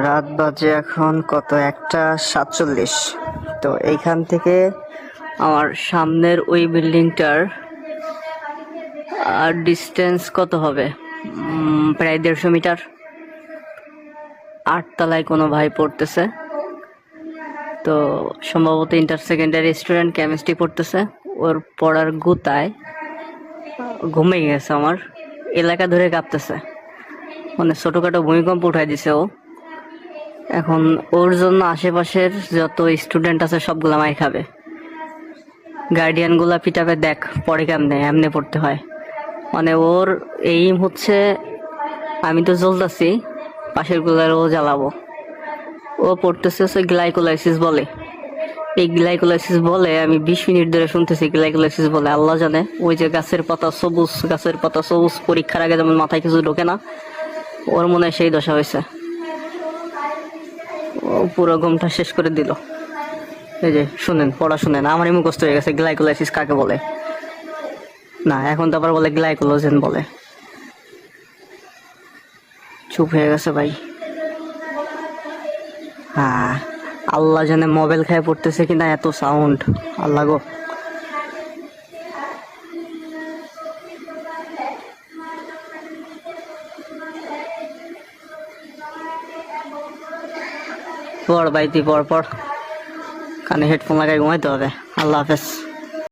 রাত বাজে এখন কত, 1:47। তো এইখান থেকে আমার সামনের ওই বিল্ডিংটার ডিস্টেন্স কত হবে, প্রায় 150 মিটার। 8 তলায় কোনো ভাই পড়তেছে, তো সম্ভবত ইন্টার সেকেন্ডারি স্টুডেন্ট, কেমিস্ট্রি পড়তেছে। ওর পড়ার গুতায় ঘুমিয়ে গেছে, আমার এলাকা ধরে কাঁপতেছে, মানে ছোটখাটো ভূমিকম্প উঠাই দিছে ও। এখন ওর জন্য আশেপাশের যত স্টুডেন্ট আছে সবগুলা মাই খাবে, গার্ডিয়ান গুলা পিটাবে, দেখ পড়ে কেমনে, এমনি পড়তে হয়। মানে ওর এইম হচ্ছে আমি তো জ্বলতেছি, পাশের গুলার ও জ্বালাবো। ও পড়তেছে গ্লাইকোলাইসিস বলে। এই গ্লাইকোলাইসিস বলে আমি 20 মিনিট ধরে শুনতেছি গ্লাইকোলাইসিস বলে। আল্লাহ জানে, ওই যে গাছের পাতা সবুজ পরীক্ষার আগে যেমন মাথায় কিছু ঢোকে না, ওর মনে হয় সেই দশা হয়েছে। ও পুরো ঘুমটা শেষ করে দিল। এই যে শুনেন, পড়া শুনেন, আমারই মুখস্থ হয়ে গেছে গ্লাইকোলাইসিস কাকে বলে। না, এখন তো আবার বলে গ্লাইকোলোজেন বলে। চুপ হয়ে গেছে ভাই। হ্যাঁ, আল্লাহ জানে মোবাইল খায় পড়তেছে কিনা, এত সাউন্ড, আল্লাহ গো। পড় ভাই, তুই পড়, কানে হেডফোন লাগাই ঘুমাইতে হবে। আল্লাহ হাফেজ।